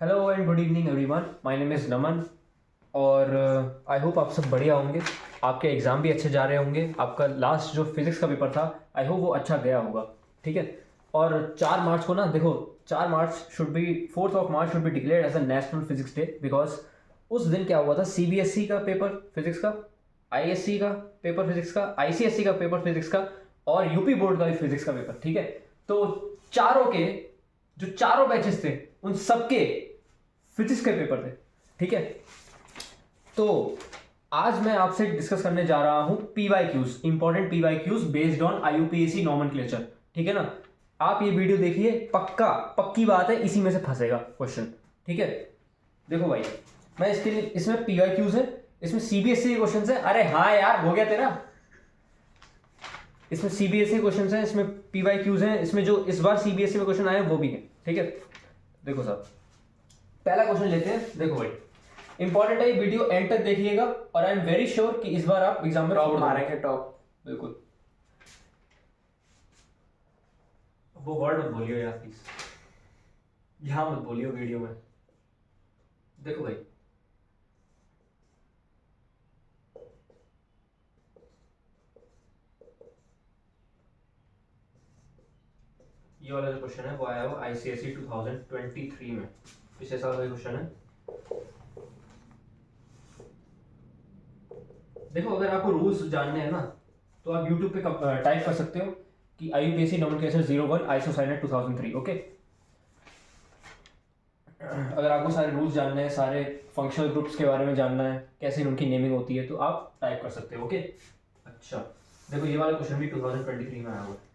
Hello and good evening everyone, my name is Naman. और I hope आप सब बढ़िया होंगे। आपके एग्ज़ाम भी अच्छे जा रहे होंगे। आपका लास्ट जो फिज़िक्स का पेपर था, आई होप वो अच्छा गया होगा। ठीक है। और 4 मार्च को ना देखो, 4 March should be 4 should be declared as a national physics day, because उस दिन क्या हुआ था, सीबीएसई का पेपर फिजिक्स का, आईएससी का पेपर फिजिक्स का, आईसीएसई का पेपर फिजिक्स का और यूपी बोर्ड का भी फिजिक्स का पेपर। ठीक है। तो चारों के जो चारों बैचेस थे उन सबके फिजिक्स के पेपर थे। ठीक है। तो आज मैं आपसे डिस्कस करने जा रहा हूं PYQs, important PYQs based on IUPAC nomenclature. ठीक है ना। आप ये वीडियो देखिए, पक्का पक्की बात है इसी में से फंसेगा क्वेश्चन। ठीक है। देखो भाई, मैं इसके लिए, इसमें पीवाईक्यूज है, इसमें सीबीएसई क्वेश्चन है। अरे हाँ यार, हो गया तेरा। इसमें सीबीएसई क्वेश्चन है, इसमें पीवाईक्यूज हैं, इसमें जो इस बार सीबीएसई में क्वेश्चन आए वो भी है। ठीक है। देखो साहब, पहला क्वेश्चन लेते हैं। देखो भाई, इंपॉर्टेंट है, वीडियो एंड तक देखिएगा और आई एम वेरी श्योर कि इस बार आप एग्जाम में टॉप फोड़ मारेंगे टॉप। बिल्कुल। वो वर्ड मत बोलियो यार प्लीज, यहां मत बोलियो वीडियो में। देखो भाई, ये वाला जो क्वेश्चन है वो आया हो आईसीएसई 2023 में, पिछले साल का क्वेश्चन है। देखो, अगर आपको रूल्स जानने हैं ना, तो आप यूट्यूब पे टाइप कर सकते हो कि IUPAC nomenclature 01 isocyanate 2003। Okay. अगर आपको सारे रूल्स जानने हैं, सारे फंक्शनल ग्रुप्स के बारे में जानना है, कैसे उनकी नेमिंग होती है, तो आप टाइप कर सकते हो। ओके। अच्छा, देखो ये वाला क्वेश्चन भी 2023 में आया हुआ है।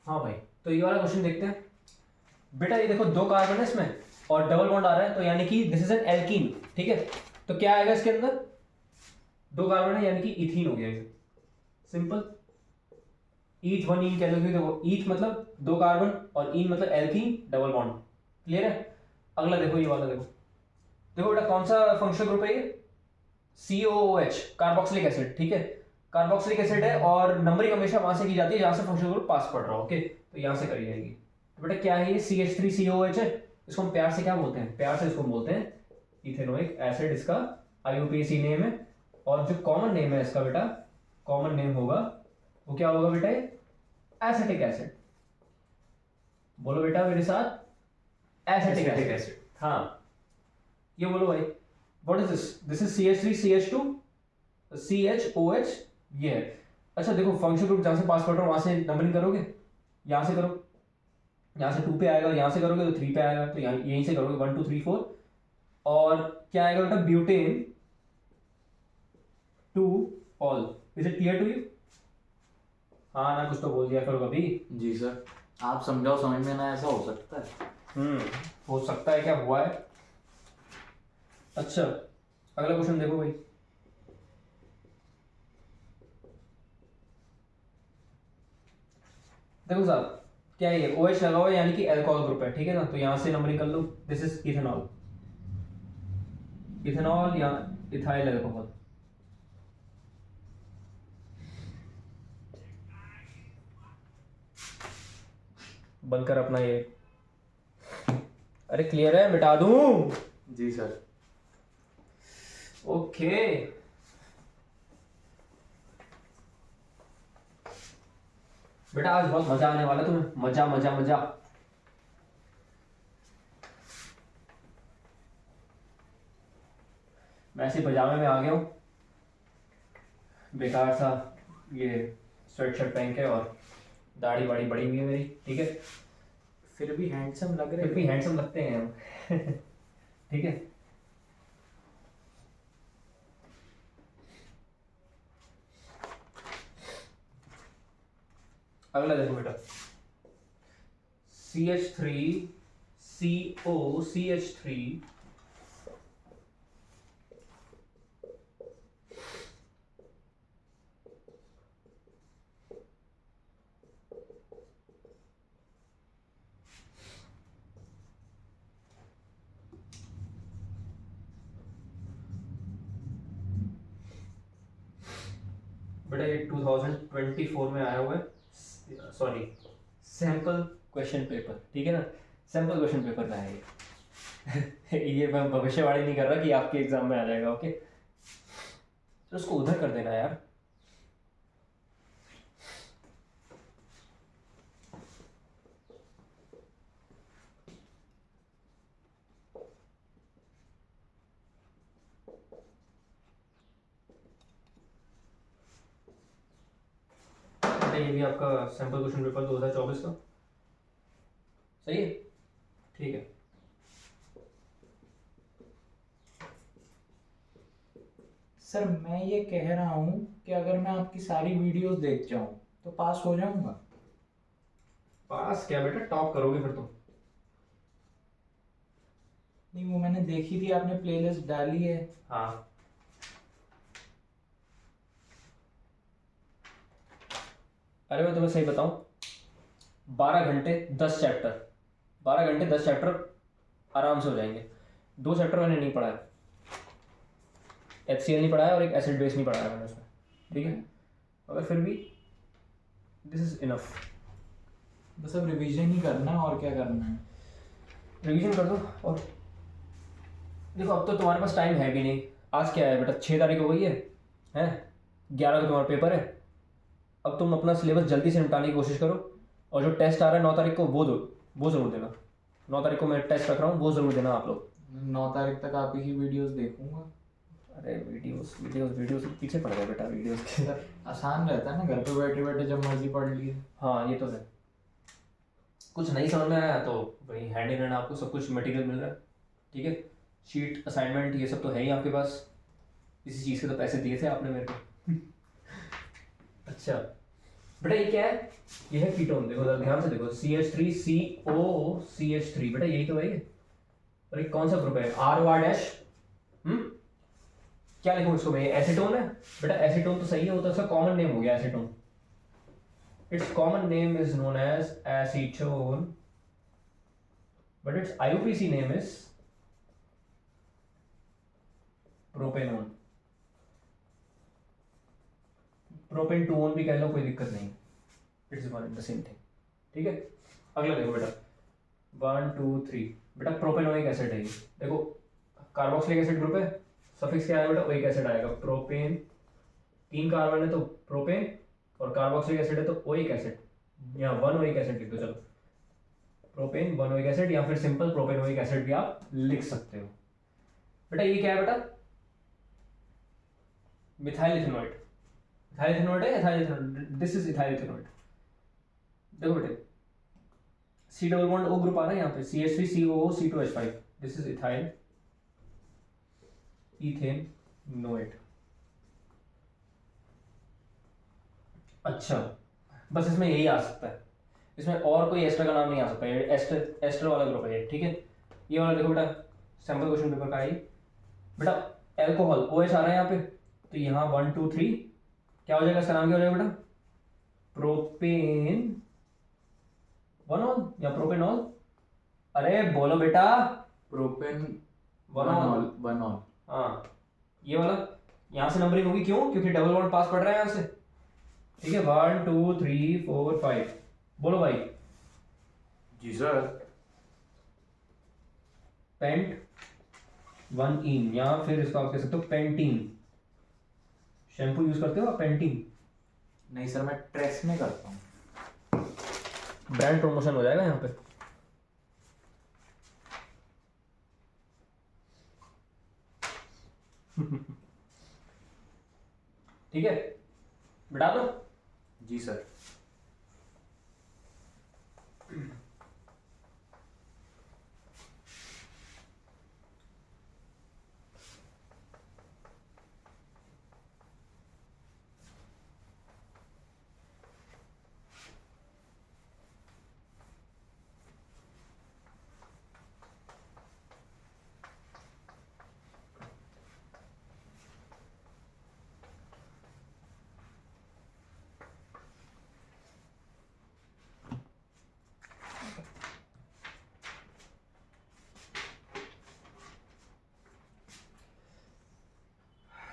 हाँ भाई, तो ये वाला क्वेश्चन देखते हैं। बेटा ये देखो, 2 कार्बन है इसमें और डबल बॉन्ड आ रहा है, तो यानी कि दिस इज एन एल्कीन। ठीक है। तो क्या आएगा इसके अंदर, 2 कार्बन है यानी कि इथीन हो गया ये। सिंपल। ईथ वन ईन कह दोगे। देखो, ईथ मतलब 2 कार्बन और ईन मतलब एल्कीन डबल बॉन्ड। क्लियर है। अगला देखो, ये वाला देखो। देखो बेटा, कौन सा फंक्शनल ग्रुप है ये, COOH, कार्बोक्सिलिक एसिड। ठीक है। कार्बोक्सिलिक एसिड है और नंबरिंग हमेशा वहां से की जाती है जहां से फंक्शनल ग्रुप पास पड़ रहा हो। ओके, तो यहां से करी जाएगी। तो बेटा क्या है ये, CH3COOH है। इसको हम प्यार से क्या बोलते हैं, प्यार से इसको बोलते हैं इथेनोइक एसिड। इसका आईयूपीएसी नेम है। और जो कॉमन नेम है इसका बेटा, कॉमन नेम होगा वो क्या होगा बेटा, ये एसिटिक एसिड। बोलो बेटा मेरे साथ, एसिटिक एसिड। हाँ, ये बोलो भाई। What is this, this is CH3CH2 CHOH, ये है। अच्छा देखो, फंक्शन ग्रुप जहां से पास पढ़ रहा हूं वहां से नंबरिंग करोगे, यहां से करो। यहां से 2 पे आएगा, यहां से करोगे तो 3 पे आएगा, तो यहाँ यहीं से करोगे 1 2 3 4। और क्या आएगा बेटा, butane 2 ol. Is it clear to you? हाँ ना, कुछ तो बोल दिया करो कभी। जी सर, आप समझाओ, समझ में ना ऐसा हो सकता है। हो सकता है, क्या हुआ है। अच्छा, अगला क्वेश्चन देखो भाई। देखो साहब, क्या है ये, OH लगा हुआ है यानी कि अल्कोहल ग्रुप है। ठीक है ना, तो यहां से नंबरिंग कर लो। दिस इज इथेनॉल, इथेनॉल या इथाइल अल्कोहल। बंद कर अपना ये। अरे क्लियर है, मिटा दूं। जी सर। ओके। बेटा आज बहुत मजा आने वाला है तुम्हें, मजा मजा मजा। मैं ऐसे पजामे में आ गया हूँ, बेकार सा ये स्वेट शर्ट पहन के, और दाढ़ी वाड़ी बड़ी हुई है मेरी। ठीक है। फिर भी हैंडसम लग रहे फिर भी हैंडसम लगते हैं हम। ठीक है। अगला देखो बेटा, CH3COCH3 बेटा ये 2024 में आया हुआ है, सॉरी सैंपल क्वेश्चन पेपर, ठीक है ना, सैंपल क्वेश्चन पेपर का है ये ये मैं भविष्यवाणी नहीं कर रहा कि आपके एग्जाम में आ जाएगा, ओके। तो उसको उधर कर देना यार। ये भी आपका सैंपल क्वेश्चन पेपर 2024 का, सही है, ठीक है। सर मैं ये कह रहा हूँ कि अगर मैं आपकी सारी वीडियोस देख जाऊँ तो पास हो जाऊंगा? पास क्या बेटा, टॉप करोगे फिर तुम। नहीं, वो मैंने देखी थी, आपने प्लेलिस्ट डाली है। हाँ अरे मैं तुम्हें सही बताऊं, 12 घंटे 10 चैप्टर, 12 घंटे 10 चैप्टर आराम से हो जाएंगे। 2 चैप्टर मैंने नहीं पढ़ा है, HCl नहीं पढ़ा है और एक एसिड बेस नहीं पढ़ा है मैंने उसमें, ठीक है। मगर फिर भी दिस इज इनफ। बस अब रिवीजन ही करना है, और क्या करना है? रिवीजन कर दो। और देखो अब तो तुम्हारे पास टाइम है भी नहीं। आज क्या है बेटा, 6 तारीख हो गई है, हैं 11 को तुम्हारा पेपर है। अब तुम अपना सिलेबस जल्दी से निपटाने की कोशिश करो, और जो टेस्ट आ रहा है 9 तारीख को वो ज़रूर देना। 9 तारीख को मैं टेस्ट रख रहा हूँ, वो ज़रूर देना आप लोग। 9 तारीख तक आप ही की वीडियोस देखूंगा। अरे वीडियोस वीडियोस वीडियोस के पीछे पड़ गए बेटा, वीडियोस के। सर आसान रहता है ना, घर पे बैठे बैठे जब मर्जी पढ़ लिए। हाँ ये तो है। कुछ नहीं समझ में आया तो वही हैंड इन हैंड आपको सब कुछ मटेरियल मिल रहा है, ठीक है। शीट असाइनमेंट ये सब तो है ही आपके पास, इसी चीज़ के तो पैसे दिए थे आपने मेरे को। अच्छा बेटा ये क्या है, ये है कीटोन। देखो जरा ध्यान से देखो, CH3COCH3 बेटा यही तो है ये। और ये कौन सा ग्रुप है, R डैश, क्या लिखूं इसको मैं, एसीटोन है बेटा। एसीटोन तो सही है, वो तो उसका कॉमन नेम हो गया acetone. It's common name is known as acetone, but it's IUPAC name is propanone. Propane 2-on भी कह लो, कोई दिक्कत नहीं, it's one and the same thing, ठीक है। अगला देखो बेटा 1 2 3 बेटा प्रोपेनोइक एसिड है ये। देखो कार्बोक्सिलिक एसिड ग्रुप है, सफिक्स क्या आएगा बेटा, ओइक एसिड आएगा। प्रोपेन 3 कार्बन है तो प्रोपेन, और कार्बोक्सिलिक एसिड है तो ओइक एसिड। यहाँ 1 ओइक एसिड लिख दो, चलो प्रोपेन 1 ओइक एसिड, या फिर सिंपल प्रोपेनोइक एसिड भी आप लिख सकते हो। बेटा ये क्या है बेटा, मिथाइल इथेनॉइड। इथाइल इथेनॉइड है, ethyl ethanoate, this is ethyl ethanoate. देखो बेटे C double bond O group आ रहा है यहाँ पे, CH3COO C2H5, this is ethyl ethanoid. अच्छा बस इसमें यही आ सकता है, इसमें और कोई एस्टर का नाम नहीं आ सकता। ये एस्टर एस्टर वाला ग्रुप है ये, ठीक है। ये वाला देखो बेटा सैंपल क्वेश्चन पेपर का है ये। बेटा एल्कोहल OH आ रहा है यहाँ पे, तो यहाँ 1 2 3 क्या हो जाएगा, इसका नाम क्या हो जाएगा बेटा, प्रोपेन 1-ऑल या प्रोपेनॉल। अरे बोलो बेटा, प्रोपेन 1-ऑल। 1-ऑल। हाँ ये वाला यहाँ से नंबरिंग होगी, क्यों, क्योंकि डबल बॉन्ड पास पड़ रहा है यहाँ से, ठीक है। 1 2 3 4 5, बोलो भाई। जी सर। पेंट 1 इन, या फिर इसका आप कह सकते हो पेंटीन। शैम्पू यूज करते हो आप पेंटीन? नहीं सर, मैं ट्रेस में करता हूँ। ब्रांड प्रमोशन हो जाएगा यहाँ पे। ठीक है बिठा दो। जी सर।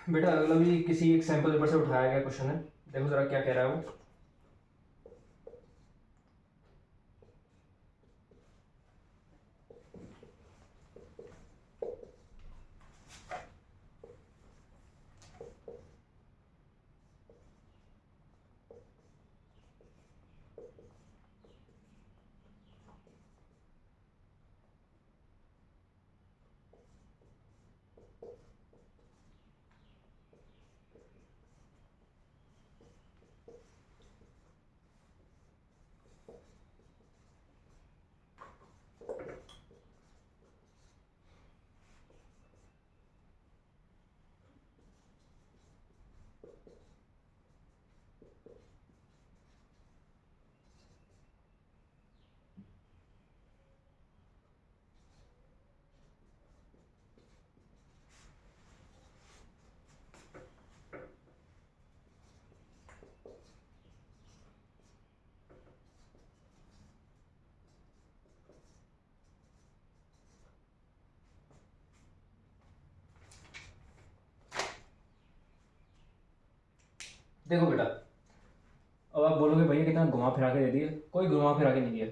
बेटा अगला भी किसी एक सैंपल पेपर से उठाया गया क्वेश्चन है, देखो जरा क्या कह रहा है वो। देखो बेटा, अब आप बोलोगे भैया कितना घुमा फिरा के दे दिया। कोई घुमा फिरा के नहीं दिया,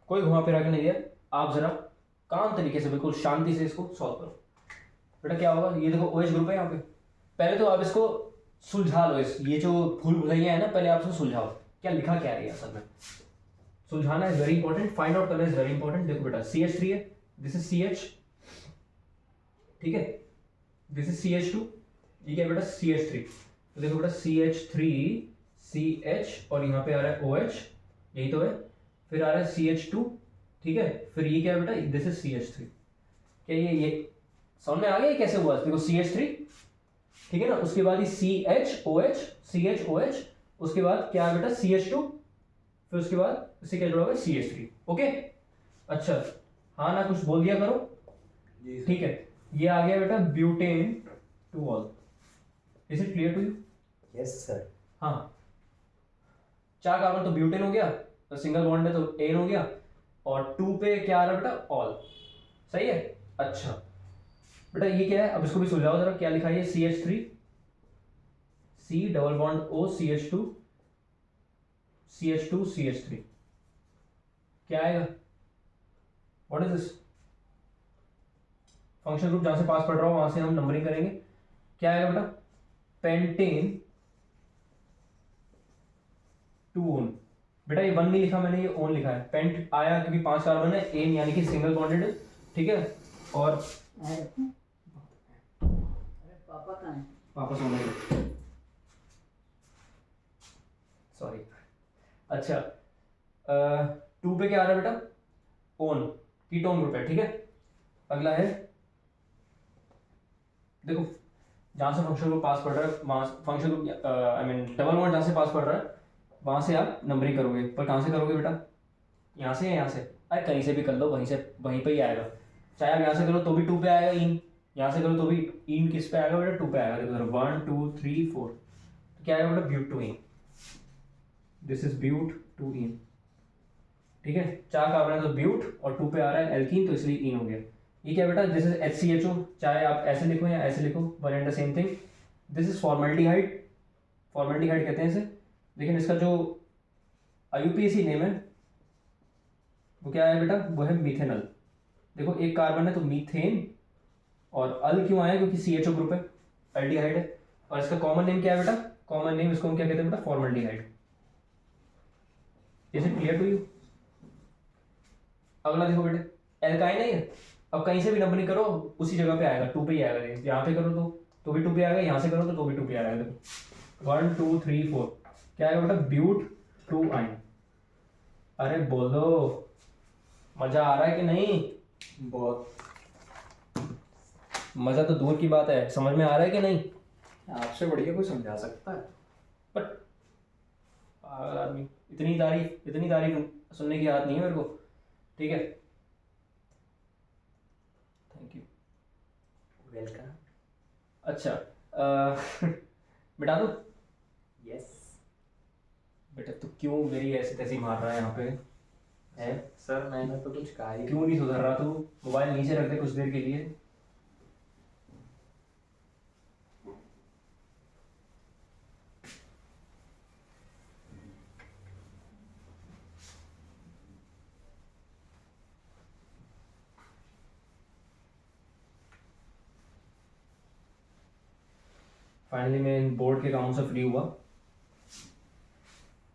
कोई घुमा फिरा के नहीं दिया। आप जरा काम तरीके से बिल्कुल शांति से इसको सॉल्व करो। बेटा क्या होगा, ये देखो OH ग्रुप है यहाँ पे। पहले तो आप इसको सुलझा लो, इस ये जो भूल भुलैया है ना, पहले आप इसको सुलझाओ। क्या लिखा क्या है असल में, सुलझाना is very important. Find out करना इज वेरी इंपॉर्टेंट। देखो बेटा CH3 है, दिस इज CH, ठीक है, दिस इज CH2, ये क्या है बेटा CH3। तो देखो बेटा CH3 CH और यहाँ पे आ रहा है OH, यही तो है। फिर आ रहा है CH2, ठीक है, फिर ये क्या है बेटा, दिस इज CH3। क्या ये समझ में आ गया ये कैसे हुआ। देखो CH3, ठीक है ना, उसके बाद ये CHOH, CHOH, उसके बाद क्या है बेटा CH2, फिर उसके बाद इससे क्या जुड़ा हुआ है CH3। ओके, अच्छा, हाँ ना कुछ बोल दिया करो, ठीक है। ये आ गया बेटा butane two ol. Is it clear to you? Yes sir. हाँ, 4 कार्बन तो ब्यूटेन हो गया, तो सिंगल बॉन्ड है तो एन हो गया, और 2 पे क्या आ रहा है बेटा ऑल। सही है। अच्छा बेटा ये क्या है, अब इसको भी सुलझाओ जरा। क्या लिखा है CH3 C double bond O CH2 CH2 CH3, क्या आएगा, what is this. Function group जहां से पास पढ़ रहा हूं वहां से हम नंबरिंग करेंगे। क्या आएगा बेटा, पेंटेन टू ओन। बेटा ये 1 नहीं लिखा मैंने, ये ओन लिखा है। पेंट आया क्योंकि 5 कार्बन है, एन यानी कि सिंगल बॉन्डेड, ठीक है। और पापा कहाँ हैं? पापा सोने गए, सॉरी। अच्छा 2 पे क्या आ रहा है बेटा, ओन, कीटोन ग्रुप है, ठीक है। अगला है, देखो जहां से फंक्शन ग्रुप पास पढ़ रहा है वहां function group I mean double bond जहां से पास पढ़ रहा है वहां से आप नंबरिंग करोगे। पर कहां से करोगे बेटा, यहाँ से या यहाँ से, अरे कहीं से भी कर लो, वहीं पे ही आएगा। चाहे आप यहाँ से करो तो भी 2 पे आएगा इन, यहाँ से करो तो भी इन किस पे आएगा बेटा, 2 पे आएगा। देखो 1 2 3 4, तो क्या आएगा बेटा but two ene, this is but two ene, ठीक है। 4 कार्बन है तो ब्यूट, और 2 पे आ रहा है एल्कीन तो इसलिए इन हो गया। ये क्या बेटा, दिस इज HCHO, चाहे आप ऐसे लिखो या ऐसे लिखो, one and the same thing. This is formaldehyde, formaldehyde कहते हैं इसे, लेकिन इसका जो IUPAC नेम है वो क्या है बेटा, वो है मिथेनल। देखो एक कार्बन है तो मीथेन, और अल क्यों आया, क्योंकि CHO ग्रुप है, एल्डिहाइड है। और इसका कॉमन नेम क्या है बेटा, कॉमन नेम इसको हम क्या कहते हैं बेटा, formaldehyde. Is it clear to you. अगला देखो बेटे, एल्काइन है ये। अब कहीं से भी नंबरिंग करो उसी जगह पे आएगा, 2 पे ही आएगा। यहाँ पे करो तो भी 2 पे आएगा, यहाँ से करो तो भी 2 पे आएगा। देखो 1 2 3 4, क्या आएगा बेटा, ब्यूट टू आइन। अरे बोलो, मजा आ रहा है कि नहीं। बहुत। मजा तो दूर की बात है, समझ में आ रहा है कि नहीं। आपसे बढ़िया कोई समझा सकता है। बट पागल आदमी, इतनी तारीफ सुनने की आदत नहीं है मेरे को, ठीक है। Thank you, welcome. अच्छा बिटा दो। यस बेटा तू क्यों मेरी ऐसी तैसी मार रहा है यहाँ पे है। सर, मैंने तो कुछ कहा ही क्यों नहीं सुधर रहा तू, मोबाइल नीचे रख दे कुछ देर के लिए। फाइनली मैं इन बोर्ड के कामों से फ्री हुआ।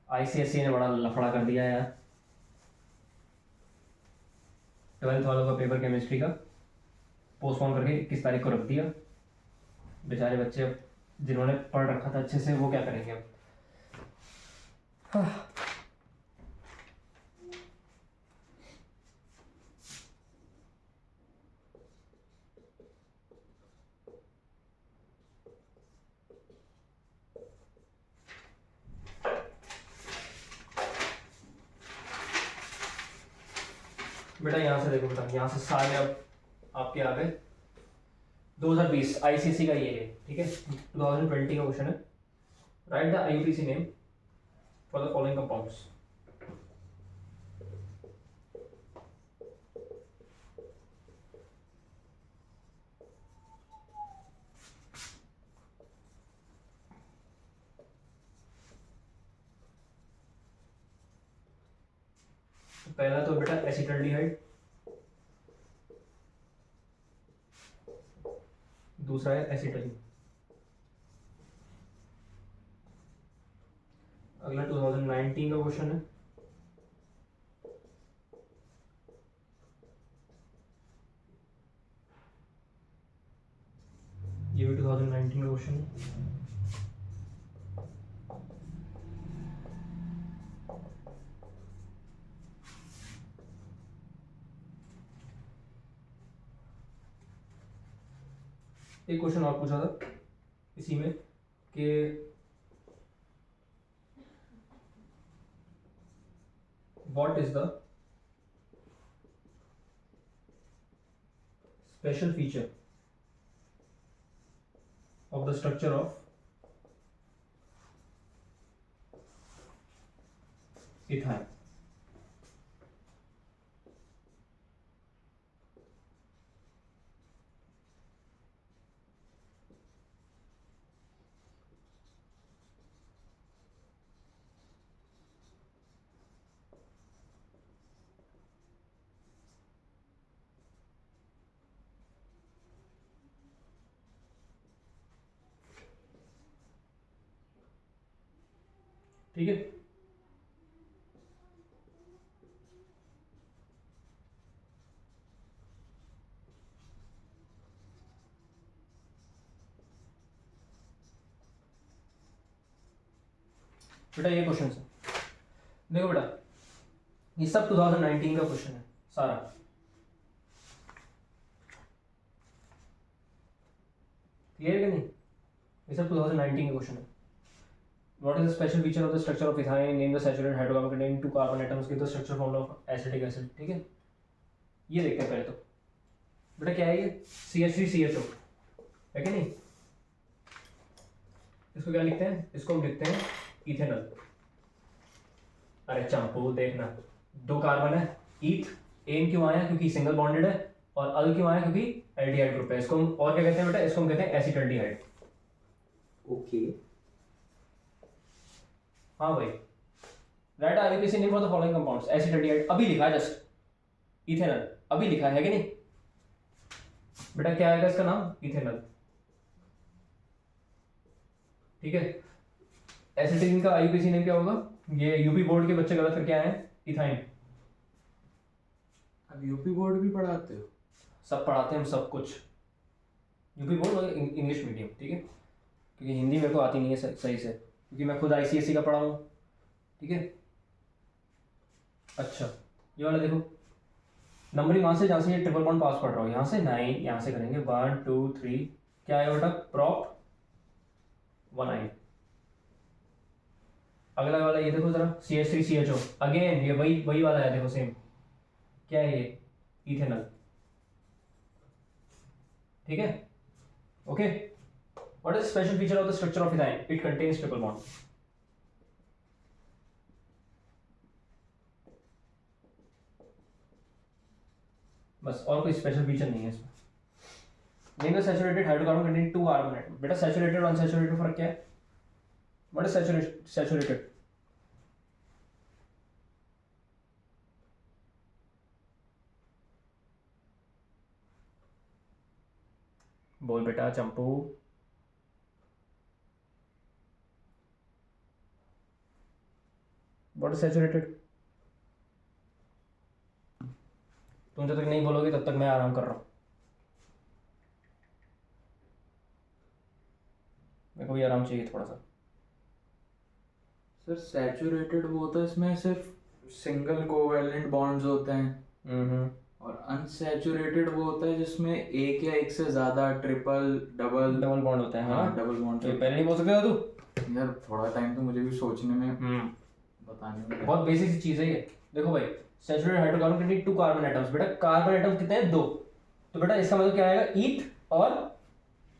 आईसीएसई ने बड़ा लफड़ा कर दिया यार। 12th वालों का पेपर केमिस्ट्री का पोस्टपोन करके 21 तारीख को रख दिया। बेचारे बच्चे अब जिन्होंने पढ़ रखा था अच्छे से वो क्या करेंगे अब। हाँ। बेटा यहाँ से देखो बेटा, यहाँ से सारे अब आपके आ गए। 2020 आईसीएसई का ये है, ठीक है। 2020 का क्वेश्चन है, right the IUPAC name for the following compounds. पहला तो बेटा एसिटल्डिहाइड, दूसरा है एसिटलीन। अगला 2019 का क्वेश्चन है, ये भी 2019 का क्वेश्चन है। एक क्वेश्चन और पूछा था इसी में कि what is the special feature of the structure of ethyne. ठीक है, बेटा ये क्वेश्चन है, देखो बेटा ये सब 2019 का क्वेश्चन है सारा। क्लियर है कि नहीं? ये सब 2019 का क्वेश्चन है। What is the special feature of the structure of ethane? Name the saturated hydrocarbon containing 2 carbon atoms. Give the structure formula of acetic acid. ठीक है, ये देखते हैं पहले तो। बेटा क्या है ये? CH3CHO है कि नहीं? इसको क्या लिखते हैं? इसको हम लिखते हैं इथेनॉल। अरे चंपू देखना, 2 कार्बन है, ईथ। एन क्यों आया? क्योंकि सिंगल बॉन्डेड है। और अल क्यों आया? क्योंकि एल्डिहाइड ग्रुप है। इसको हम और क्या कहते हैं बेटा? इसको हम कहते हैं एसिटल्डिहाइड। ओके, हाँ भाई, right IUPAC name for the following compounds. Acetaldehyde अभी लिखा है, जस्ट इथेनॉल अभी लिखा है कि नहीं? बेटा क्या आएगा इसका नाम? इथेनॉल। ठीक है, एसिटिलीन का आईयूपीएसी नेम क्या होगा? ये यूपी बोर्ड के बच्चे गलत करके आए हैं, इथाइन। अब यूपी बोर्ड भी पढ़ाते हो? सब पढ़ाते हैं हम, सब कुछ। यूपी बोर्ड मतलब इंग्लिश मीडियम, ठीक है, क्योंकि हिंदी मेरे को आती नहीं है सही से, क्योंकि मैं खुद आईसीएसई का पढ़ा हूँ। ठीक है, अच्छा ये वाला देखो, नंबरिंग वहां से जहाँ से ये ट्रिपल बॉन्ड पास पढ़ रहा हूँ, यहाँ से 9, यहाँ से करेंगे 1 2 3, क्या आएगा बेटा? प्रॉप 1 अगला वाला ये देखो जरा, CH3CHO अगेन, ये वही वही वाला है, देखो सेम। क्या है ये? इथेनॉल। ठीक है, okay. What is special feature of the structure of ethyne? It contains triple bond. बस, और कोई स्पेशल फीचर नहीं है इसमें। Name the saturated hydrocarbon containing 2 carbon atom. बेटा सैचुरेटेड और अनसैचुरेटेड फर्क क्या है? What is saturated? बोल बेटा चंपू। What is saturated? तुम जब तक नहीं बोलोगे तब तक मैं आराम कर रहा हूँ। मेरे को भी आराम चाहिए थोड़ा सा। सर सैचुरेटेड वो होता है इसमें सिर्फ सिंगल कोवैलेंट बॉन्ड्स होते हैं, और अनसैचुरेटेड वो होता है जिसमें एक या एक से ज्यादा ट्रिपल डबल डबल बॉन्ड होता है। हाँ, डबल बॉन्ड। तो ये पहले नहीं बोल सकते था तू? यार थोड़ा टाइम तो मुझे भी सोचने में बताने में बहुत बेसिक सी चीज है ये। देखो भाई, saturated hydrocarbon contain 2 carbon atoms. बेटा कार्बन एटम्स कितने हैं? 2। तो बेटा इसका मतलब क्या आएगा? ईथ, और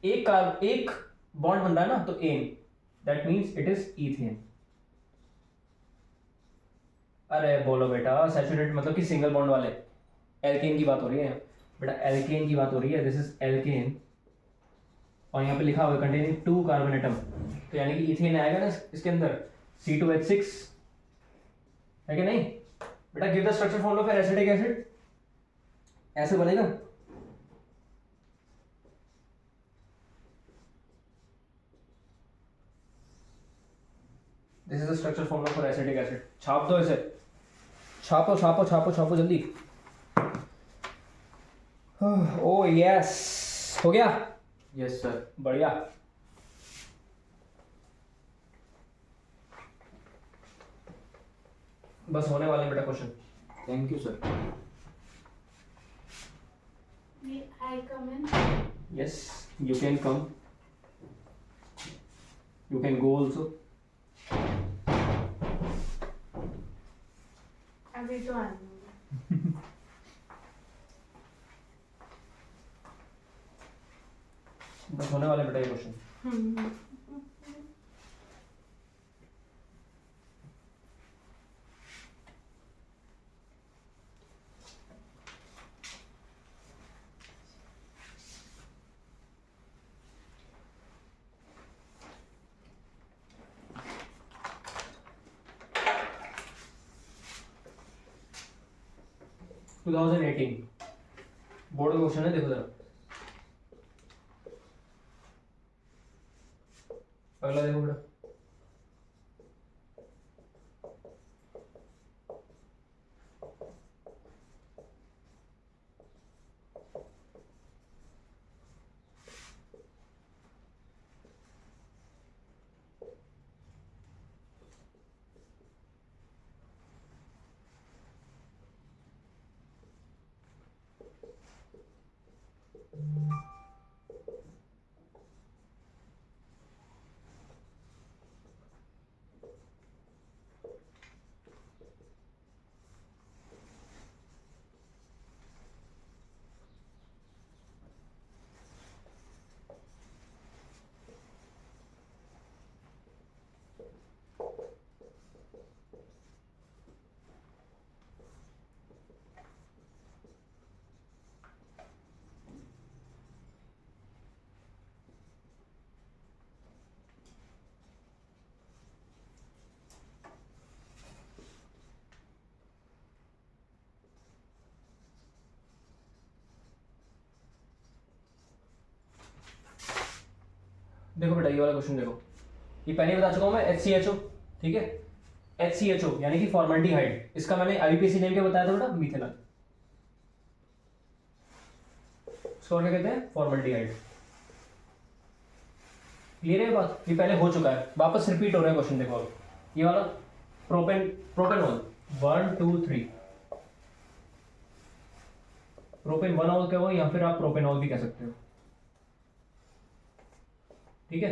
एक बॉन्ड बन रहा है ना, तो N, that means it is ethane. अरे बोलो बेटा, सैचुरेटेड मतलब कि सिंगल बॉन्ड वाले एल्केन की बात हो रही है बेटा, एल्केन की बात हो रही है। दिस इज एल्केन, और यहाँ पे लिखा हुआ है कंटेनिंग 2 कार्बन एटम, तो यानी कि इथेन आएगा ना इसके अंदर, C2H6 है कि नहीं? बेटा give the structure formula for acetic acid, ऐसे बनेगा। This is the structure formula for acetic acid. छाप दो इसे, छापो छापो छापो छापो जल्दी। ओह यस, हो गया। Yes sir. बढ़िया। बस होने वाले बेटा question. Thank you sir. May I come in? Yes, you can come. You can go also. अभी तो आऊंगी। बस होने वाले बेटा ये क्वेश्चन। टू 2018 बोर्ड का क्वेश्चन है, देखो जरा। अगला देखो बेटा। देखो बेटा ये वाला क्वेश्चन देखो, ये पहले बता चुका हूं मैं, HCHO, ठीक है। HCHO यानी कि फॉर्मल्डिहाइड, इसका मैंने IUPAC नेम क्या बताया था बेटा? मिथेनॉल। इसको क्या कहते हैं? फॉर्मल्डिहाइड। क्लियर है बात? ये पहले हो चुका है, वापस रिपीट हो रहा है क्वेश्चन। देखो अब ये वाला प्रोपेनॉल 1 2 3, प्रोपेनॉल क्या हो, या फिर आप प्रोपेनॉल भी कह सकते हो, ठीक है।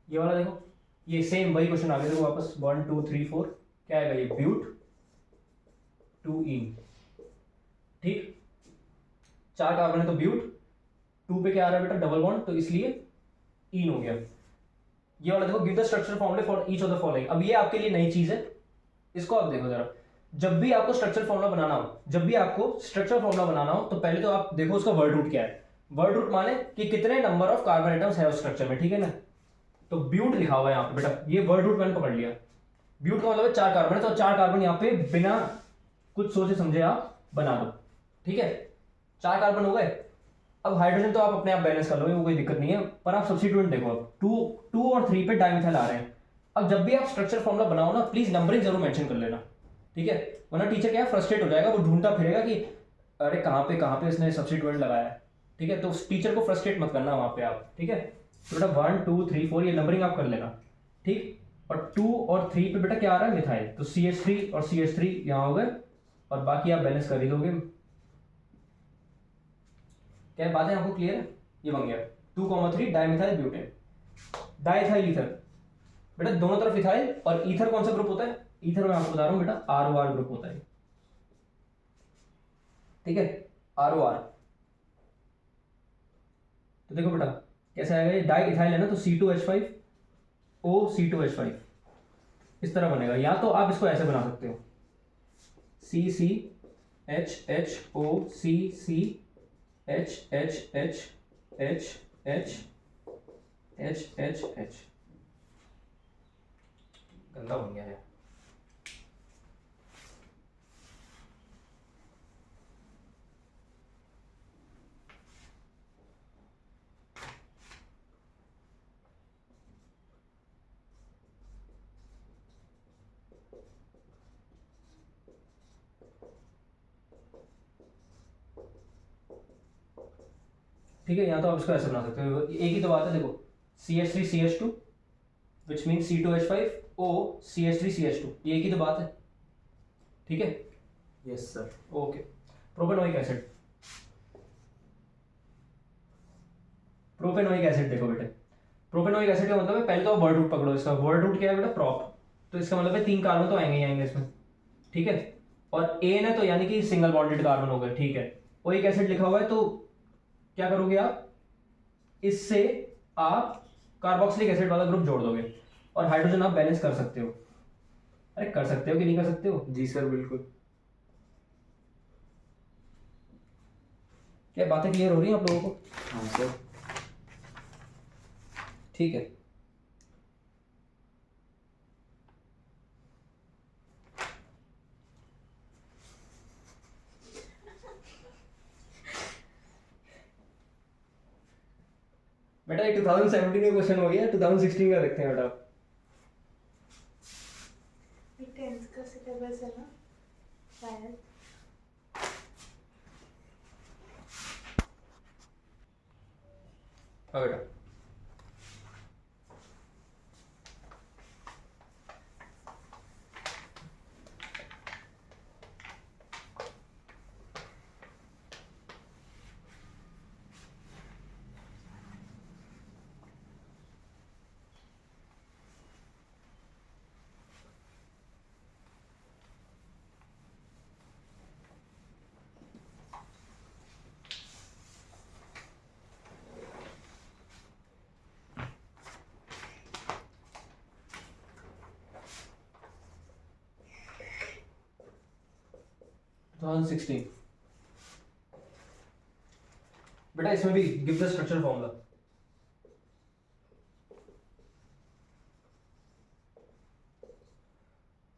ये वाला देखो, ये सेम वही क्वेश्चन आ गया। देखो वापस 1 2 3 4 क्या आएगा? ये ब्यूट 2 इन, ठीक। 4 कार्बन है तो ब्यूट, 2 पे क्या आ रहा है बेटा? डबल बॉन्ड, तो इसलिए इन हो गया। ये वाला देखो, give the structure formula for each of the following. अब ये आपके लिए नई चीज है, इसको आप देखो जरा। जब भी आपको स्ट्रक्चर फॉर्मूला बनाना हो, तो पहले तो आप देखो उसका वर्ड रूट क्या है। वर्ड रूट माने कि कितने नंबर ऑफ कार्बन एटम्स है उस स्ट्रक्चर में, ठीक है ना। तो ब्यूट लिखा हुआ है यहाँ पे बेटा, ये वर्ड रूट मैंने पकड़ लिया। ब्यूट का मतलब 4 कार्बन है, तो 4 कार्बन यहाँ पे बिना कुछ सोचे समझे आप बना दो, ठीक है। 4 कार्बन हो गए। अब हाइड्रोजन तो आप अपने आप बैलेंस कर लोगे, वो कोई दिक्कत नहीं है, पर आप सब्स्टिट्यूएंट देखो। अब 2 और 3 पे डाइमिथाइल आ रहे हैं, अब जब भी आप स्ट्रक्चर फॉर्मूला बनाओ ना, प्लीज नंबरिंग जरूर मेंशन कर लेना, ठीक है, वरना टीचर क्या फ्रस्ट्रेट हो जाएगा, वो ढूंढता फिरेगा कि अरे कहाँ पे इसने सब्स्टिट्यूएंट लगाया है, ठीक है, तो उस टीचर को फ्रस्ट्रेट मत करना वहाँ पे आप, ठीक है। तो बेटा 1 2 3 4 ये नंबरिंग आप कर लेना, ठीक। और 2 और 3 पे बेटा क्या आ रहा है, मिथाइल, तो CH3 और CH3 यहाँ हो गए, और बाकी आप बैलेंस कर ही दोगे। क्या बात है, आपको क्लियर है? ये बन गया 2,3 डाइमिथाइल ब्यूटेन, डाइथाइल ईथर। बेटा दोनों तरफ इथाइल, और ईथर कौन सा ग्रुप होता है? ईथर मैं आपको बता रहा हूँ बेटा, ROR ग्रुप होता है, ठीक है, ROR। तो देखो बेटा कैसे आएगा, ये डाई इथाइल है ना, तो C2H5 O C2H5 इस तरह बनेगा, या तो आप इसको ऐसे बना सकते हो, CCHHOCCHHHHHH, गंदा बन गया है। ठीक है, यहाँ तो आप इसको ऐसे बना सकते हो, एक ही तो बात है, देखो CH3CH2 which mean C2H5 O CH3CH2, ये एक ही तो बात है, ठीक है। Yes sir. Okay, propanoic acid, propanoic acid देखो बेटे, प्रोपेनोइक एसिड का मतलब है, पहले तो आप वर्ड रूट पकड़ो, इसका वर्ड रूट क्या है बेटा, प्रॉप, तो इसका मतलब है 3 कार्बन तो आएंगे ही आएंगे इसमें, ठीक है, और एन है तो यानी कि सिंगल बॉन्डेड कार्बन हो गए, ठीक है। ओइक एसिड लिखा हुआ है, तो क्या करोगे आप, इससे आप कार्बोक्सिलिक एसिड वाला ग्रुप जोड़ दोगे, और हाइड्रोजन आप बैलेंस कर सकते हो। अरे कर सकते हो कि नहीं कर सकते हो? जी सर बिल्कुल। क्या बातें क्लियर हो रही हैं आप लोगों को? हाँ सर। ठीक है, बेटा ये 2017 का क्वेश्चन हो गया, 2016 का देखते हैं बेटा। ये 10th का सिलेबस है ना शायद। हाँ बेटा, बेटा इसमें भी गिव द स्ट्रक्चर फॉर्मूला।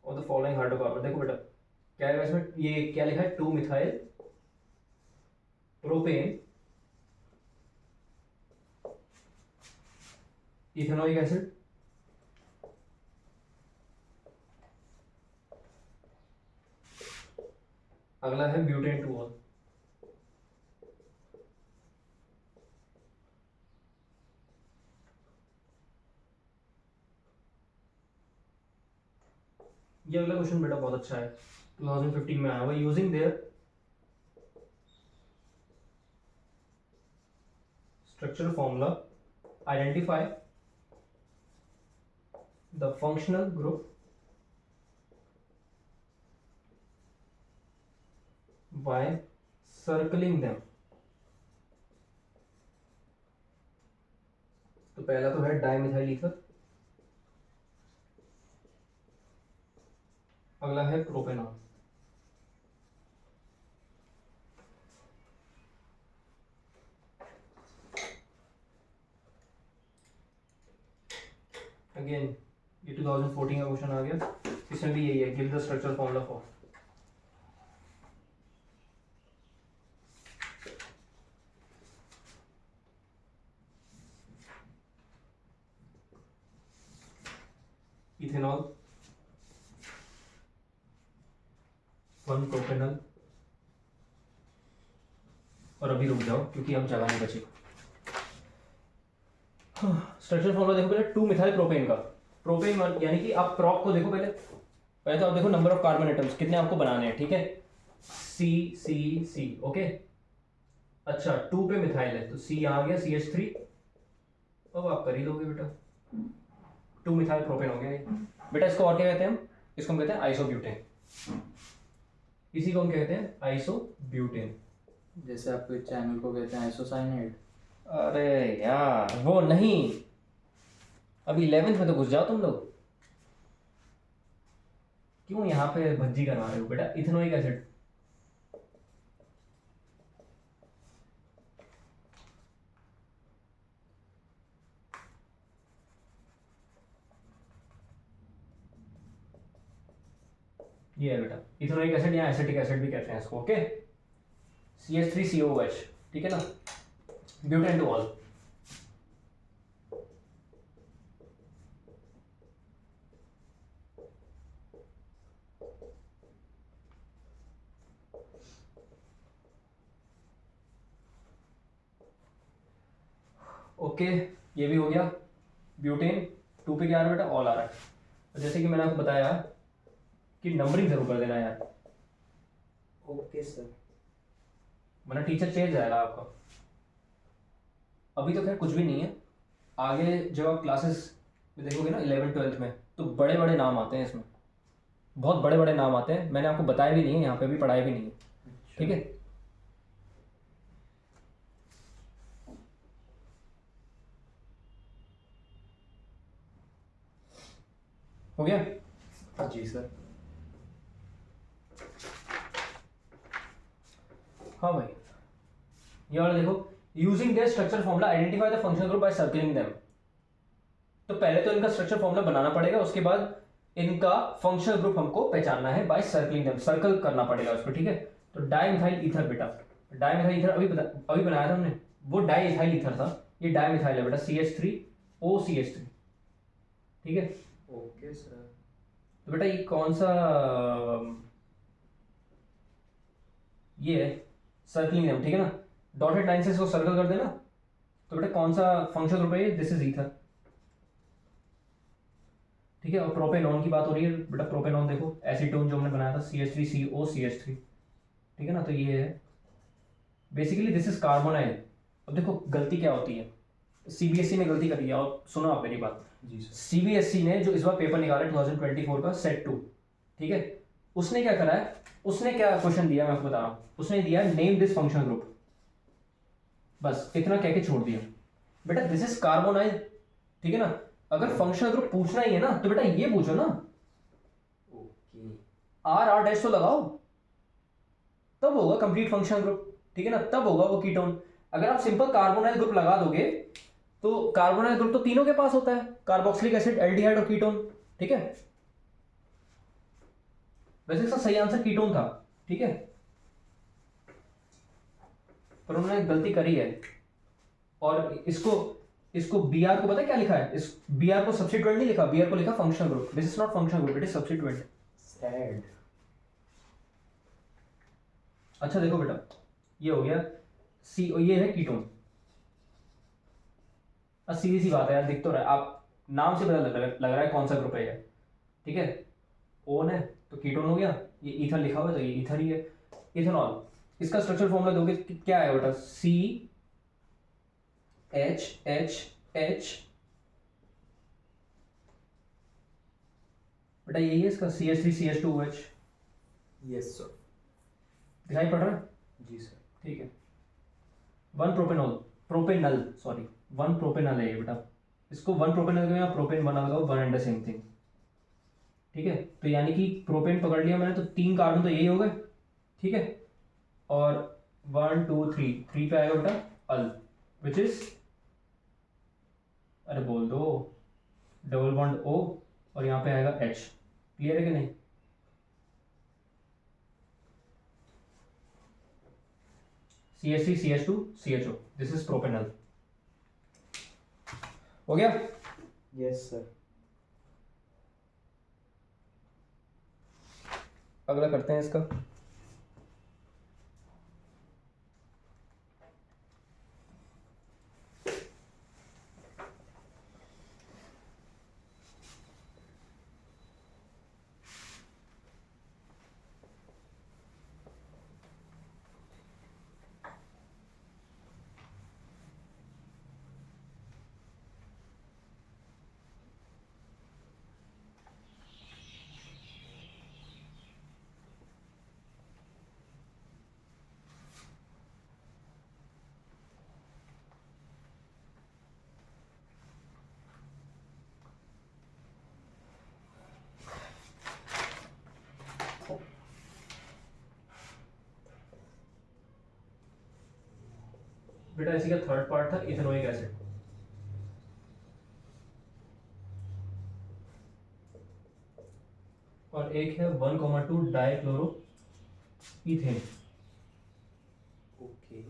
और द फॉलोइंग हाइड्रोकार्बन, देखो बेटा क्या है इसमें, ये क्या लिखा है, 2 मिथाइल प्रोपेन इथेनोइक एसिड, अगला है ब्यूटेन 2 ये अगला क्वेश्चन बेटा बहुत अच्छा है, 2015 में आया हुआ, using their structure formula identify the functional group by circling them. तो पहला तो है डाइमिथाइल ईथर, अगला है प्रोपेनॉल, अगेन ये 2014 का क्वेश्चन आ गया, इसमें भी यही है, give the structure formula for. Ethanol, 1 propanol, और अभी रुक जाओ क्योंकि अब जगह नहीं बची। स्ट्रक्चर फॉर्मूला देखो पहले 2 मिथाइल प्रोपेन का। प्रोपेन यानी कि आप प्रॉप को देखो पहले तो आप देखो नंबर ऑफ कार्बन एटम्स कितने आपको बनाने हैं, ठीक है, सी सी सी, ओके। अच्छा 2 पे मिथाइल है तो सी आ गया CH3, अब आप कर ही दोगे बेटा, 2 मिथाइल प्रोपेन हो गया ये। बेटा इसको और क्या कहते हैं हम? इसको हम कहते हैं आइसोब्यूटेन, इसी को हम कहते हैं आइसोब्यूटेन। जैसे आपके चैनल को कहते हैं आइसोसाइनाइड। अरे यार वो नहीं, अभी 11th में तो घुस जाओ तुम लोग, क्यों यहाँ पे भज्जी करवा रहे हो बेटा? इथेनोइक एसिड, ये है बेटा इथेनोइक एसिड या एसिटिक एसिड भी कहते हैं इसको, ओके। CH3COOH, ठीक है ना, ब्यूटेन टू ऑल। ओके ये भी हो गया। ब्यूटेन 2 पे क्या आ रहा है बेटा? ऑल आ रहा है। तो जैसे कि मैंने आपको बताया कि नंबरिंग जरूर कर देना यार, ओके सर। वरना टीचर चेंज जाएगा आपका। अभी तो खैर कुछ भी नहीं है, आगे जब आप क्लासेस में देखोगे ना 11th-12th में, तो बड़े बड़े नाम आते हैं इसमें, बहुत बड़े बड़े नाम आते हैं। मैंने आपको बताया भी नहीं है, यहाँ पे भी पढ़ाया भी नहीं है, ठीक है। हो गया? जी सर। हाँ भाई, ये वाला देखो, using their structure formula identify the function group by circling them. तो पहले तो इनका स्ट्रक्चर फॉर्मूला बनाना पड़ेगा, उसके बाद इनका फंक्शनल ग्रुप हमको पहचानना है बाय सर्कलिंग देम, सर्कल करना पड़ेगा उसको, ठीक है। तो डाइमिथाइल ईथर बेटा, डाइमिथाइल ईथर अभी बनाया था हमने, वो डाइइथाइल ईथर था, ये डाइमिथाइल है बेटा, CH3OCH3, ठीक है। Okay sir. तो बेटा ये कौन सा, ये है सर्कलिंग नेम, ठीक है ना, डॉटेड लाइन से इसको सर्कल कर देना। तो बेटा कौन सा फंक्शन ग्रुप है ये? दिस इज ईथर, ठीक है। और प्रोपेनॉन की बात हो रही है बेटा, प्रोपेनॉन देखो एसीटोन जो हमने बनाया था CH3COCH3, ठीक है ना। तो ये है बेसिकली दिस इज कार्बोनाइल। अब देखो गलती क्या होती है, CBSE ने गलती करी है, और सुनो आप मेरी बात। जी सर। CBSE ने जो इस बार पेपर निकाला 2024 का सेट 2, ठीक है, उसने क्या करा है, उसने क्या क्वेश्चन दिया मैं आपको बता रहा हूँ, उसने दिया नेम दिस फंक्शन ग्रुप, बस इतना कह के छोड़ दिया। बेटा दिस इज कार्बोनाइल, ठीक है ना। अगर फंक्शन ग्रुप पूछना ही है ना तो बेटा ये पूछो ना, ओके। R डैश तो लगाओ, तब होगा कंप्लीट फंक्शन ग्रुप, ठीक है ना, तब होगा वो कीटोन। अगर आप सिंपल कार्बोनाइल ग्रुप लगा दोगे तो कार्बोनाइल ग्रुप तो तीनों के पास होता है, कार्बोक्सिलिक एसिड, एल्डिहाइड और कीटोन, ठीक है। वैसे इसका सही आंसर कीटोन था, ठीक है, पर उन्होंने गलती करी है। और इसको Br को पता है क्या लिखा है? इस Br को सब्स्टिट्यूएंट नहीं लिखा, Br को लिखा functional group. This is not functional group, it is substituent. Sad. अच्छा देखो बेटा, ये हो गया सी, ये है कीटोन। सीधी सी बात है यार, दिख तो रहा है, आप नाम से पता लग रहा है कौन सा ग्रुप है ये, ठीक है। ओन है तो कीटोन हो गया, ये ईथर लिखा हुआ है तो ये ईथर ही है। इथेनॉल, इसका स्ट्रक्चर फॉर्मूला दोगे क्या है बेटा? CHHH, बेटा यही है इसका CH3CH2OH, यस सर। दिखाई पड़ रहा है? जी सर। ठीक है। 1 प्रोपेनल है ये बेटा। इसको 1 प्रोपेनल में आप प्रोपेन बना लगाओ, 1 एंड द सेम थिंग, ठीक है। तो यानी कि प्रोपेन पकड़ लिया मैंने, तो 3 कार्बन तो यही हो गए, ठीक है। और 1 2 3 पे आएगा बेटा अल, विच इज, अरे बोल दो, डबल बॉन्ड O, और यहाँ पे आएगा H। क्लियर है कि नहीं? CH3CH2CHO, this is propanal. हो गया? Yes sir. अगला करते हैं इसका। बेटा इसी का थर्ड पार्ट था इथेनोइक एसिड। और एक है 1,2 डाइक्लोरो इथेन। ओके,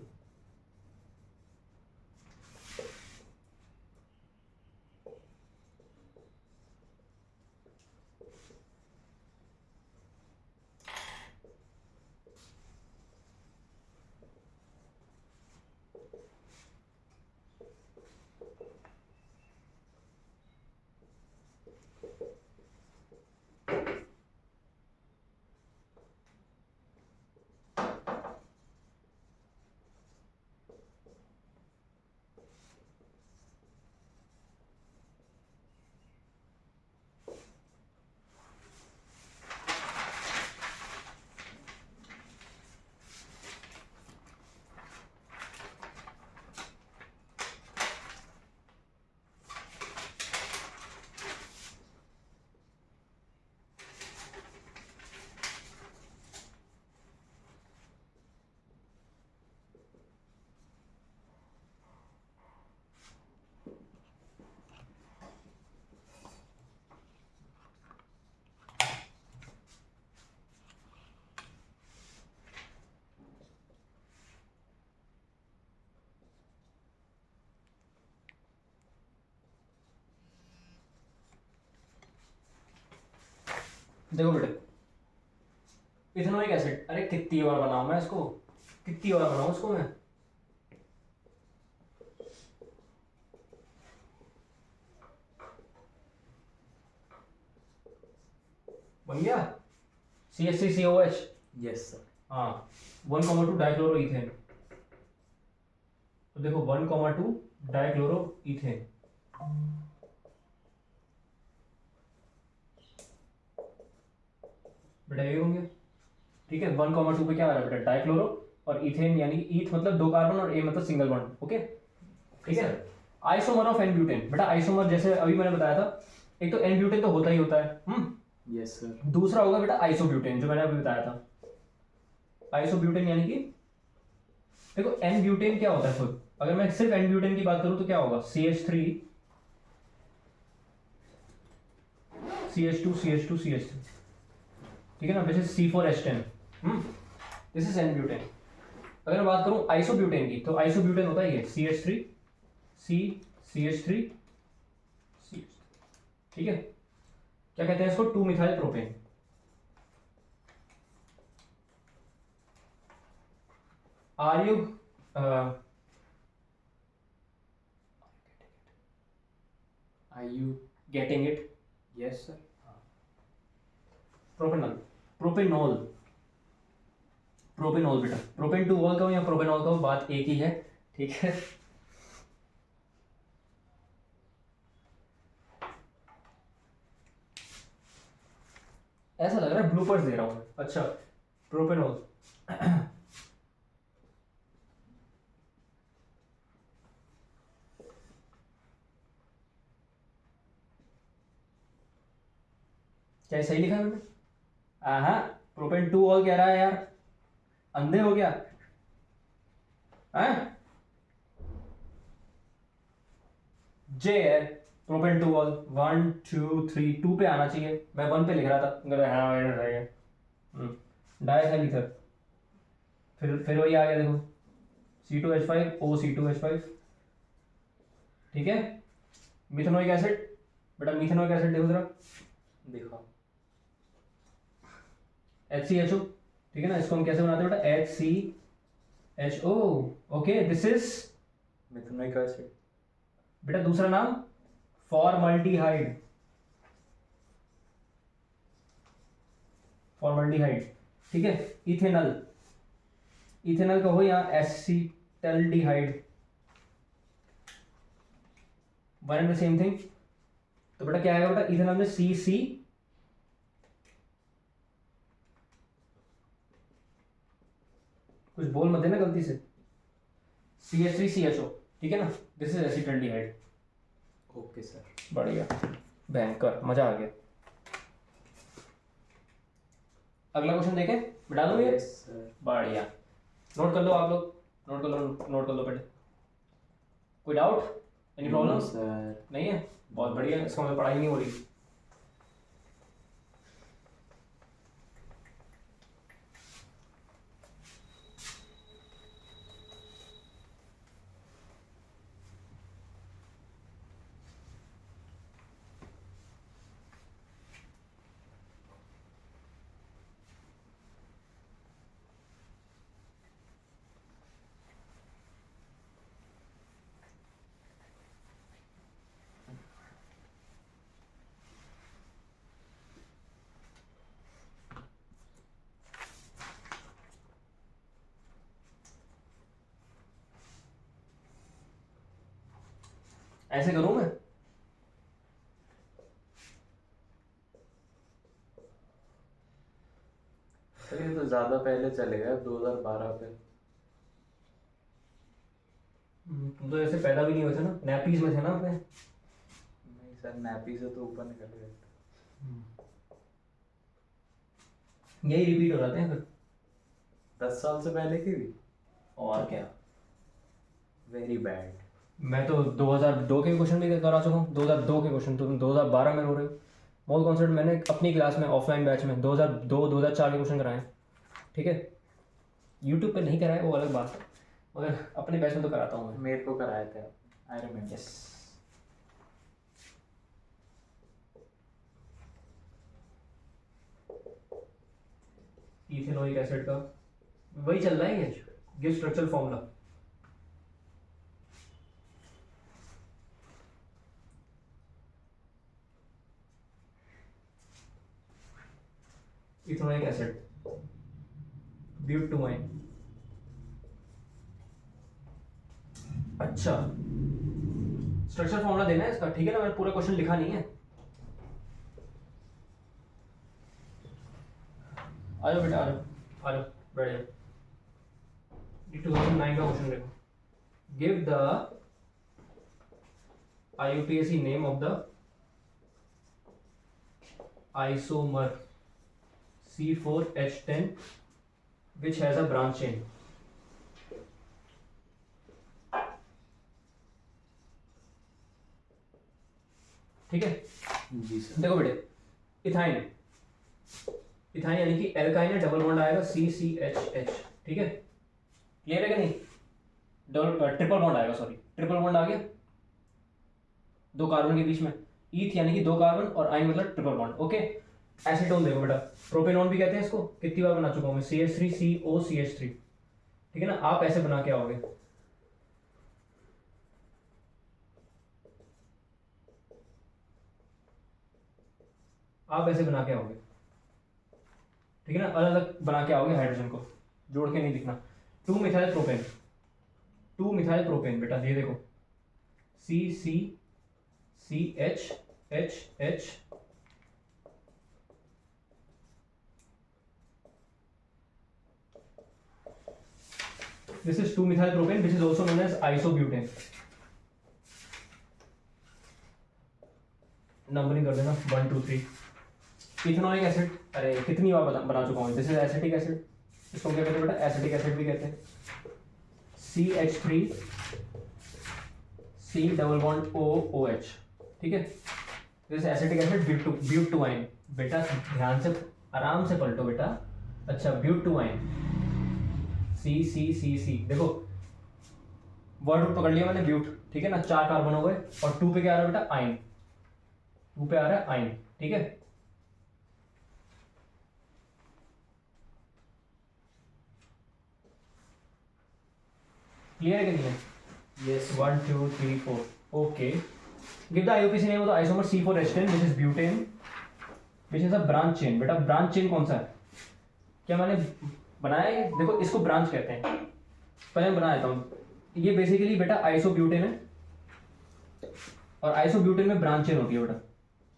देखो बेटे इथेनोइक एसिड, अरे कितनी बार बनाऊं मैं इसको, कितनी बार बनाऊं इसको मैं। बन गया CH3COH। Yes sir. हाँ 1,2 डाइक्लोरो इथेन। तो देखो 1,2 डाइक्लोरो इथेन। बेटा ये होंगे, ठीक है। 1,2 पे क्या आ रहा है बेटा, डाइक्लोरो और इथेन, यानी ईथ मतलब 2 कार्बन और ए मतलब सिंगल बॉन्ड। ओके ठीक है। आइसोमर ऑफ एन ब्यूटेन, बेटा आइसोमर जैसे अभी मैंने बताया था, एक तो एन ब्यूटेन तो होता ही होता है। Yes sir. दूसरा होगा बेटा आइसोब्यूटेन, जो मैंने अभी बताया था। आइसोब्यूटेन यानी कि देखो एन ब्यूटेन क्या होता है खुद, अगर मैं सिर्फ एन ब्यूटेन की बात करूं तो क्या होगा, CH3 CH2 CH2 CH3, ठीक है ना, this is C4H10। This is an butane. अगर मैं बात करूं आइसोब्यूटेन की, तो आइसोब्यूटेन होता है ये CH3 C CH3 CH3, ठीक है। क्या कहते हैं इसको, 2 methyl propane. Are you Are you? Getting it? Yes sir. Propanol, propanol, propanol बेटा, प्रोपेन टू ऑल का हो या प्रोपेनॉल का हो, बात एक ही है, ठीक है। ऐसा लग रहा है ब्लूपर्स दे रहा हूं मैं। अच्छा प्रोपेनॉल क्या ये सही लिखा है मैंने? हाँ प्रोपेन टू ऑल कह रहा है यार, अंधे हो गया हैं? जे है प्रोपेन टू ऑल, 1 2 3 2 पे आना चाहिए, मैं 1 पे लिख रहा था, हाँ सही है। डाइथाइल ईथर, फिर वही आ गया देखो, C2H5 OC2H5, ठीक है। मिथेनोइक एसिड, बेटा मिथेनोइक एसिड देखो जरा, दिखाओ। HCHO, ठीक है ना, इसको हम कैसे बनाते हैं बेटा, HCHO, okay, this is methanoic acid. बेटा दूसरा नाम फॉर्मल्डिहाइड, फॉर्मल्डिहाइड, ठीक है। इथेनॉल, इथेनॉल का हो यहाँ acetaldehyde, one and the same thing. तो बेटा क्या आएगा बेटा, इथेनॉल में CC, कुछ बोल मत देना गलती से, CH3CHO, ठीक है ना, this is acetaldehyde. Okay sir. बढ़िया, भयंकर, मजा आ गया। अगला क्वेश्चन देखें, बिठा दो ये, यस सर। बढ़िया, नोट कर लो आप लोग, नोट कर लो, नोट कर लो बेटे। कोई डाउट, एनी प्रॉब्लम? सर नहीं है, बहुत बढ़िया, इसका मतलब पढ़ाई नहीं हो रही। ऐसे करूं मैं? सर ये तो ज्यादा पहले चले गए, 2012 पे। तुम तो ऐसे पैदा भी नहीं हुए थे ना, नैपीज में थे ना अपने। नहीं सर, नैपी से तो ऊपर निकल गए। यही रिपीट हो जाते हैं फिर। 10 साल से पहले की भी। और क्या, वेरी बैड। मैं तो 2002 के क्वेश्चन भी करा चुका हूँ, 2002 के क्वेश्चन, तुम 2012 में रो रहे हो। मोल कॉन्सेप्ट मैंने अपनी क्लास में ऑफलाइन बैच में 2002 2004 के क्वेश्चन कराए हैं, ठीक है। यूट्यूब पे नहीं कराए वो अलग बात है, मगर अपने बैच में तो कराता हूँ मैं। मेरे को कराए थे, I remember. Yes, ethanoic acid का वही चल रहा है ये, give structural formula. Ethanoic acid, butanamine, अच्छा स्ट्रक्चर फॉर्मूला देना है इसका, ठीक है ना, मैंने पूरा क्वेश्चन लिखा नहीं है। आ जाओ बेटा, आ जाओ, आ जाओ, बैठ जाओ। 2009 का क्वेश्चन देखो, give the IUPAC name of the isomer C4H10 which has a branch chain। ठीक है, जी सर। देखो बेटे, इथाइन, इथाइन यानी कि एल्काइन है, डबल बॉन्ड आएगा CCHH, ठीक है, क्लियर है कि नहीं? डबल ट्रिपल बॉन्ड आएगा, सॉरी ट्रिपल बॉन्ड आ गया दो कार्बन के बीच में, ईथ यानी कि दो कार्बन और आइन मतलब ट्रिपल बॉन्ड, ओके। एसीटोन देखो बेटा, प्रोपेनॉन भी कहते हैं इसको, कितनी बार बना चुका हूं मैं, CH3COCH3, ठीक है ना। आप ऐसे बना के आओगे, आप ऐसे बना के आओगे, ठीक है ना, अलग अलग बना के आओगे, हाइड्रोजन को जोड़ के नहीं दिखना। 2 मिथाइल प्रोपेन, 2 मिथाइल प्रोपेन बेटा, ये देखो CCCHHH, this is 2 methyl propane which is also known as isobutane। Numbering कर देना 1 2 3। इथेनॉइक एसिड, अरे कितनी बार बना चुका हूँ, दिस इज एसिटिक एसिड, इसको क्या कहते हैं बेटा, एसिटिक एसिड भी कहते हैं। CH3C डबल बॉन्ड OOH, ठीक है, दिस इज एसिटिक एसिड, ब्यूटामाइन। बेटा ध्यान से आराम से पलटो बेटा, अच्छा ब्यूटामाइन, CCCC, देखो वर्ड पकड़ लिया मैंने, ब्यूट, ठीक है ना, 4 कार्बन हो गए, और 2 पे क्या आ रहा है बेटा, आइन, 2 पे आ रहा है आइन, ठीक है। क्लियर है कि नहीं है? Yes. 1 2 3 4 okay give the IUPAC name of the isomer C4H10 which is butane which is a branch chain. बेटा ब्रांच चेन कौन सा है? क्या मैंने बनाया है? देखो इसको ब्रांच कहते हैं, पहले मैं बना देता हूँ। ये बेसिकली बेटा आइसोब्यूटेन है और आइसोब्यूटेन में ब्रांच चेन होती है बेटा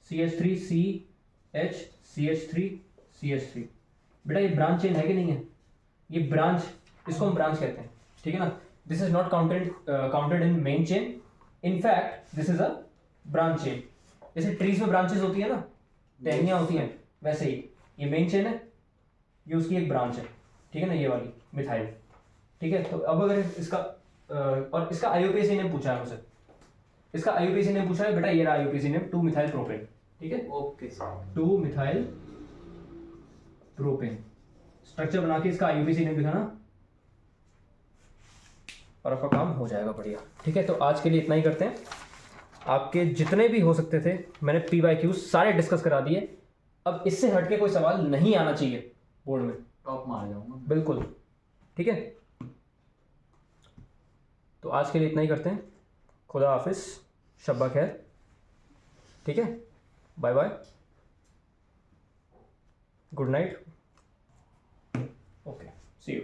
CH3CH CH3 CH3। बेटा ये ब्रांच चेन है कि नहीं है? ये ब्रांच, इसको हम ब्रांच कहते हैं, ठीक है ना। This is not counted in main chain, in fact this is a branch chain. जैसे ट्रीज में ब्रांचेस होती है ना, टहनियाँ होती हैं, वैसे ही ये मेन चेन है, ये उसकी एक ब्रांच है, ठीक है ना, ये वाली मिथाइल। ठीक है, तो अब अगर इसका और इसका आईयूपीएसी नेम पूछा है मुझसे, इसका आईयूपीएसी नेम पूछा है बेटा, ये रहा आईयूपीएसी नेम 2 मिथाइल प्रोपेन। ठीक है, Okay, sir. 2 methyl propane. Structure बना के इसका आईयूपीएसी नेम दिखाना और आपका काम हो जाएगा बढ़िया। ठीक है, तो आज के लिए इतना ही करते हैं। आपके जितने भी हो सकते थे मैंने PYQ सारे डिस्कस करा दिए। अब इससे हटके कोई सवाल नहीं आना चाहिए बोर्ड में, टॉप मार जाऊंगा। बिल्कुल। ठीक है, तो आज के लिए इतना ही करते हैं। खुदा हाफिज, शब्बा खैर। ठीक है, bye bye, good night, okay, see you.